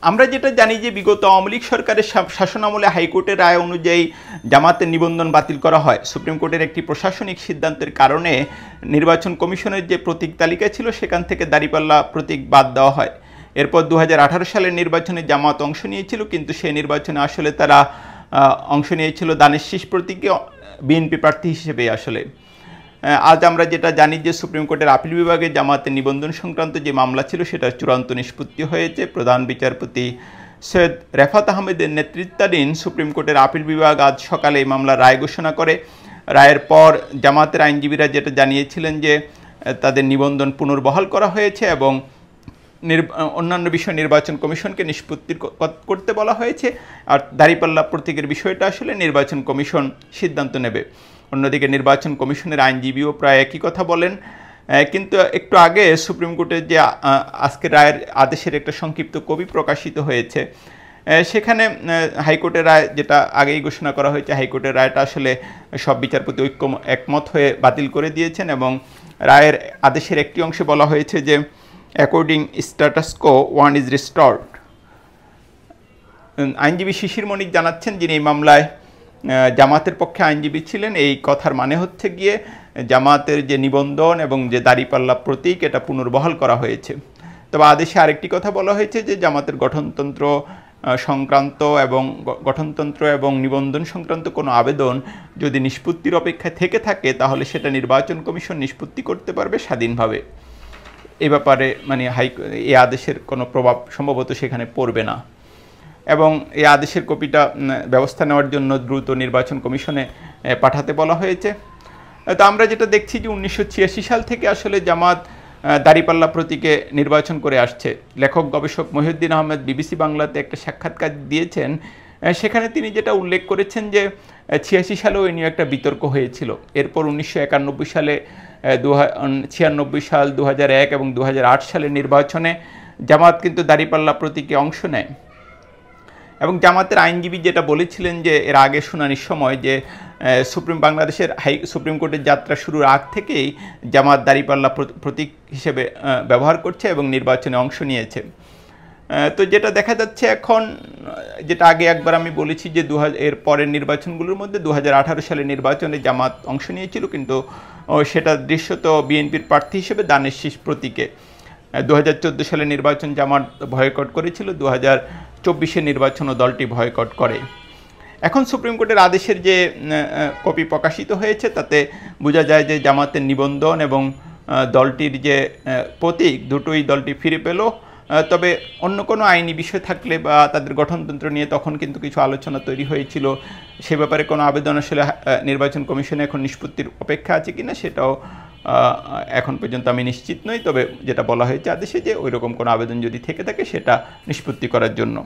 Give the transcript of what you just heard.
আমরা যেটা জানি যে বিগত আওয়ামী লীগ সরকারের শাসনামলে হাইকোর্টের রায় অনুযায়ী জামাতের নিবন্ধন বাতিল করা হয়। সুপ্রিম কোর্টের একটি প্রশাসনিক সিদ্ধান্তের কারণে নির্বাচন কমিশনের যে প্রতীক তালিকা ছিল সেখান থেকে দাঁড়িপাল্লা প্রতীক বাদ দেওয়া হয়। এরপর 2018 সালের নির্বাচনে জামাত অংশ নিয়েছিল, কিন্তু সেই নির্বাচনে আসলে তারা অংশ নিয়েছিল দানের শীষ প্রতীকে বিএনপি প্রার্থী হিসেবে। আসলে আজ আমরা যেটা জানি যে সুপ্রিম কোর্টের আপিল বিভাগে জামাতের নিবন্ধন সংক্রান্ত যে মামলা ছিল সেটার চূড়ান্ত নিষ্পত্তি হয়েছে। প্রধান বিচারপতি সৈয়দ রেফাত আহমেদের নেতৃত্বাধীন সুপ্রিম কোর্টের আপিল বিভাগ আজ সকালে এই মামলার রায় ঘোষণা করে। রায়ের পর জামাতের আইনজীবীরা যেটা জানিয়েছিলেন যে তাদের নিবন্ধন পুনর্বহাল করা হয়েছে এবং অন্যান্য বিষয় নির্বাচন কমিশনকে নিষ্পত্তি করতে বলা হয়েছে। আর দাঁড়িপাল্লা প্রতীকের বিষয়টা আসলে নির্বাচন কমিশন সিদ্ধান্ত নেবে। অন্যদিকে নির্বাচন কমিশনের আইনজীবীও প্রায় একই কথা বলেন। কিন্তু একটু আগে সুপ্রিম কোর্টের যে আজকের রায়ের আদেশের একটা সংক্ষিপ্ত কপি প্রকাশিত হয়েছে, সেখানে হাইকোর্টের রায় যেটা আগেই ঘোষণা করা হয়েছে, হাইকোর্টের রায়টা আসলে সব বিচারপতি একমত হয়ে বাতিল করে দিয়েছেন এবং রায়ের আদেশের একটি অংশে বলা হয়েছে যে according status quo one is restored. আইনজীবী শিশির মনিক জানাচ্ছেন, যিনি এই মামলায় জামাতের পক্ষে আইনজীবী ছিলেন, এই কথার মানে হচ্ছে গিয়ে জামাতের যে নিবন্ধন এবং যে দাঁড়িপাল্লা প্রতীক এটা পুনর্বহাল করা হয়েছে। তবে আদেশে আরেকটি কথা বলা হয়েছে যে জামাতের গঠনতন্ত্র এবং নিবন্ধন সংক্রান্ত কোনো আবেদন যদি নিষ্পত্তির অপেক্ষায় থেকে থাকে তাহলে সেটা নির্বাচন কমিশন নিষ্পত্তি করতে পারবে স্বাধীনভাবে। এ ব্যাপারে মানে এই আদেশের কোনো প্রভাব সম্ভবত সেখানে পড়বে না এবং এই আদেশের কপিটা ব্যবস্থা নেওয়ার জন্য দ্রুত নির্বাচন কমিশনে পাঠাতে বলা হয়েছে। তো আমরা যেটা দেখছি যে 1986 সাল থেকে আসলে জামাত দাঁড়িপাল্লা প্রতীকে নির্বাচন করে আসছে। লেখক গবেষক মহিউদ্দিন আহমেদ বিবিসি বাংলাতে একটা সাক্ষাৎকার দিয়েছেন, সেখানে তিনি যেটা উল্লেখ করেছেন যে 86 সালেও এই নিয়ে একটা বিতর্ক হয়েছিল। এরপর 1991 সালে 96 সাল, 2001 এবং 2008 সালের নির্বাচনে জামাত কিন্তু দাঁড়িপাল্লা প্রতীকে অংশ নেয় এবং জামাতের আইনজীবী যেটা বলেছিলেন যে এর আগে শুনানির সময় যে বাংলাদেশের সুপ্রিম কোর্টের যাত্রা শুরুর আগ থেকেই জামাত দাঁড়িপাল্লা প্রতীক হিসেবে ব্যবহার করছে এবং নির্বাচনে অংশ নিয়েছে। তো যেটা দেখা যাচ্ছে এখন, যেটা আগে একবার আমি বলেছি যে এর পরের নির্বাচনগুলোর মধ্যে 2018 সালের নির্বাচনে জামাত অংশ নিয়েছিল, কিন্তু সেটা দৃশ্যত বিএনপির প্রার্থী হিসেবে দানের শীষ প্রতীকে। 2014 সালের নির্বাচন জামাত বয়কট করেছিল, 2024 নির্বাচনও দলটি বয়কট করে। এখন সুপ্রিম কোর্টের আদেশের যে কপি প্রকাশিত হয়েছে তাতে বোঝা যায় যে জামাতের নিবন্ধন এবং দলটির যে প্রতীক দুটোই দলটি ফিরে পেল। তবে অন্য কোনো আইনি বিষয় থাকলে বা তাদের গঠনতন্ত্র নিয়ে তখন কিন্তু কিছু আলোচনা তৈরি হয়েছিল, সে ব্যাপারে কোনো আবেদন আসলে নির্বাচন কমিশনে এখন নিষ্পত্তির অপেক্ষা আছে কিনা সেটাও এখন পর্যন্ত আমি নিশ্চিত নই। তবে যেটা বলা হয়েছে আদেশে যে ওইরকম কোনো আবেদন যদি থেকে থাকে সেটা নিষ্পত্তি করার জন্য।